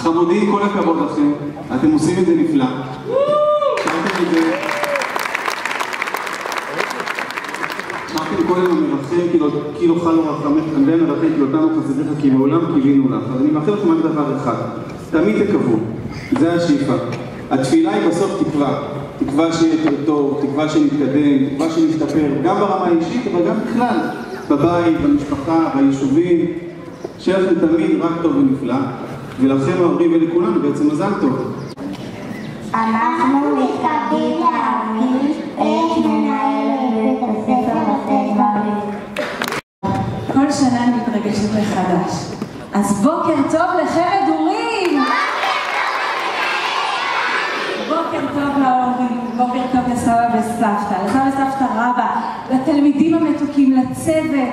חמודים, כל הכבוד לכם, אתם עושים את זה נפלא. שמעתם קודם המרחם, כי לא חלו רחמך, תנבא מרחם כי לא תנו חסדיך, כי מעולם קיווינו לך. אז אני מאחל לכם רק דבר אחד, תמיד תקוו, זה השאיפה. התפילה היא בסוף תקווה, תקווה שיהיה יותר טוב, תקווה שנתקדם, תקווה שנשתפר, גם ברמה האישית, אבל גם בכלל, בבית, במשפחה, ביישובים, שיהיה לכם תמיד רק טוב ונפלא. ולכם ההורים ולכולנו בעצם מזל טוב. אנחנו מתכבדים להעמיד את מנהלת בית הספר בתי-דברים. כל שנה אני מתרגשת מחדש. אז בוקר טוב לחמד הורים! בוקר טוב להורים, בוקר טוב לסבא וסבתא, לסבא וסבתא רבא, לתלמידים המתוקים, לצוות.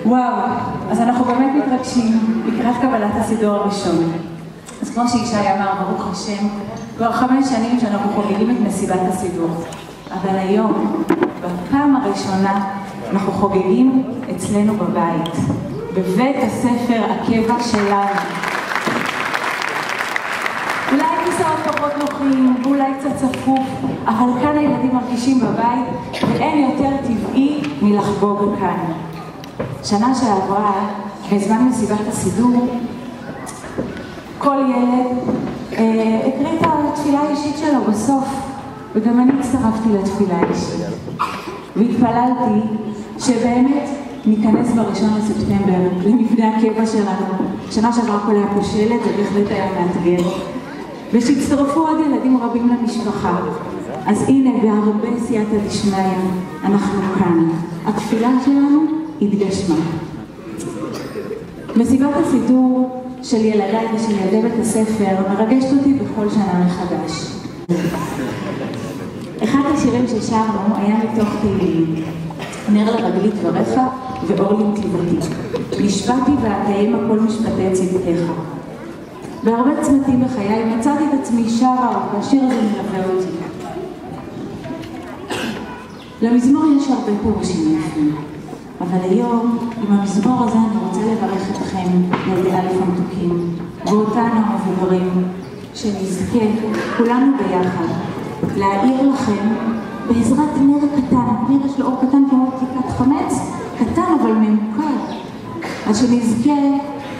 וואו, אז אנחנו באמת מתרגשים לקראת קבלת הסידור הראשון. אז כמו שישי אמר, ברוך השם, כבר 5 שנים שאנחנו חוגגים את מסיבת הסידור. אבל היום, בפעם הראשונה, אנחנו חוגגים אצלנו בבית, בבית הספר הקבע שלנו. אולי כיסאות פחות נוחים, ואולי קצת צפוף, אבל כאן הילדים מרגישים בבית, ואין יותר טבעי מלחגוג כאן. שנה שעברה, בזמן מסיבת הסידור, כל ילד הקריא את התפילה האישית שלו בסוף, וגם אני הצטרפתי לתפילה האישית. והתפללתי שבאמת ניכנס ב1 לספטמבר למבנה הקבע שלנו. שנה שעברה הכל היה פושלת, ובהחלט היה מאתגר. ושהצטרפו עוד ילדים רבים למשפחה. אז הנה, בהרבה סייעתא דשמיא, אנחנו כאן. התפילה שלנו התגשמה. מסיבת הסידור של ילדיי ושל ילדי בית הספר מרגשת אותי בכל שנה מחדש. אחד השירים ששרנו היה מתוך תהילים, נר לרגלי דבריך ואור לנתיבותי. נשבעתי ואקיים הכל משפטי צדקך. בהרבה צמתים בחיי מצאתי את עצמי שרה, והשיר הזה מלווה אותי. למזמור יש הרבה פירושים יפים. אבל היום, עם המזמור הזה, אני רוצה לברך אתכם, ילדי א' המתוקים, ואותנו המבוגרים, שנזכה כולנו ביחד, להאיר לכם בעזרת נר קטן. נר יש לו אור קטן כמו בדיקת חמץ, קטן אבל ממוקד. אז שנזכה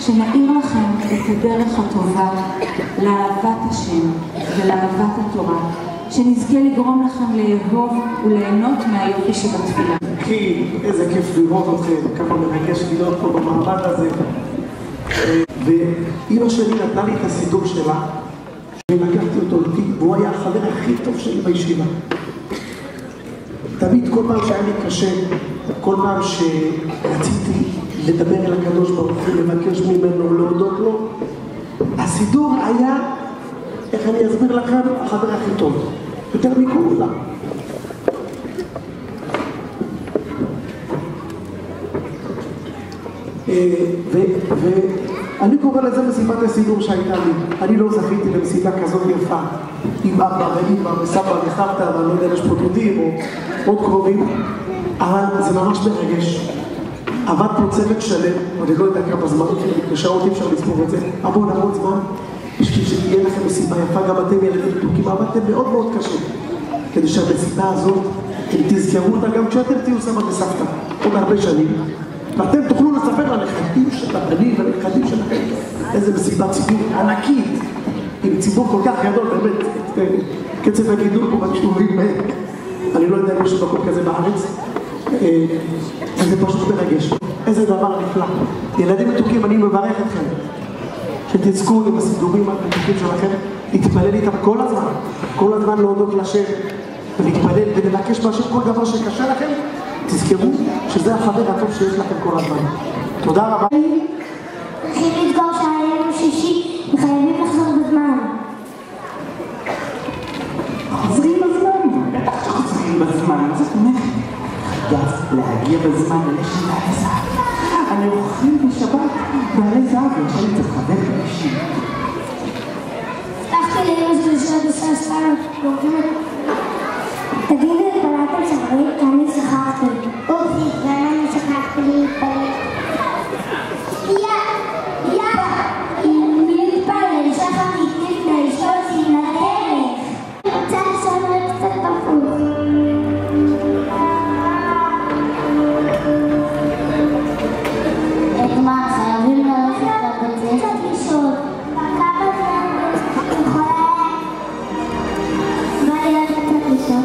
שנאיר לכם את הדרך הטובה לאהבת השם ולאהבת התורה. שנזכה לגרום לכם לאהוב וליהנות מהיופי שבתפילה. כי איזה כיף לראות אתכם, כמה מרגש להיות פה במעמד הזה. ואמא שלי נתנה לי את הסידור שלה, ולקחתי אותו איתי, והוא היה החבר הכי טוב שלי בישיבה. תמיד כל פעם שהיה לי קשה, כל פעם שרציתי לדבר אל הקדוש ברוך הוא, לבקש ממנו, להודות לו, הסידור היה, איך אני אסביר לכם, החבר הכי טוב. יותר מכולם. אני קורא לזה מסיבת הסידור שהייתה לי. אני לא זכיתי למסיבה כזאת יפה, עם אבא ואמא וסבא וסבתא, ואני לא יודע, יש פה דודים או עוד קרובים, אבל זה ממש מרגש. עבד פה צוות שלם, ואני לא יודע כמה זמן, בשעות אי אפשר לספור את זה, המון זמן, בשביל שתהיה לכם מסיבה יפה, גם אתם ילדים מתוקים, עבדתם מאוד מאוד קשה, כדי שהמסיבה הזאת, אתם תזכרו אותה גם כשאתם תהיו סבא וסבתא, עוד הרבה שנים, ואתם תוכלו לספר לנכדים של הבנים ולנכדים שלכם איזה מסיבת סידור ענקית, עם ציבור כל כך גדול, באמת, קצב הגידול פה בשיעורים, אני לא יודע אם יש מקום כזה בארץ, וזה פשוט מרגש, איזה דבר נפלא. ילדים מתוקים, אני מברך אתכם, שתזכו עם הסידורים המתוקים שלכם, להתפלל איתם כל הזמן להודות לשם, ולהתפלל ולבקש מהשם כל דבר שקשה לכם, תזכרו שזה החבר הטוב שיש לכם כל הזמן. תודה רבה. צריכים לזכור שהיום שישי וחייבים לחזור בזמן. חוזרים בזמן? בטח שחוזרים בזמן, מה זאת אומרת? אגב, להגיע בזמן ללשם בעלי זהב. אני אוכלים בשבת בעלי זהב, ועכשיו אני צריך חבר בלשם. הבטחתי לאמא שלי שעוד עושה סתם, תגידי, התפללתם שחרית? כי אני שכחתי. אופי, גם אני שכחתי להתפלל. מי להתפלל? שחרית לפני שלושים לדרך. רוצה לשאול קצת הפוך. מה, חייבים ללכת לבית ספר? קצת לשאול. כמה זמן יכולה... בא לי קצת לשאול.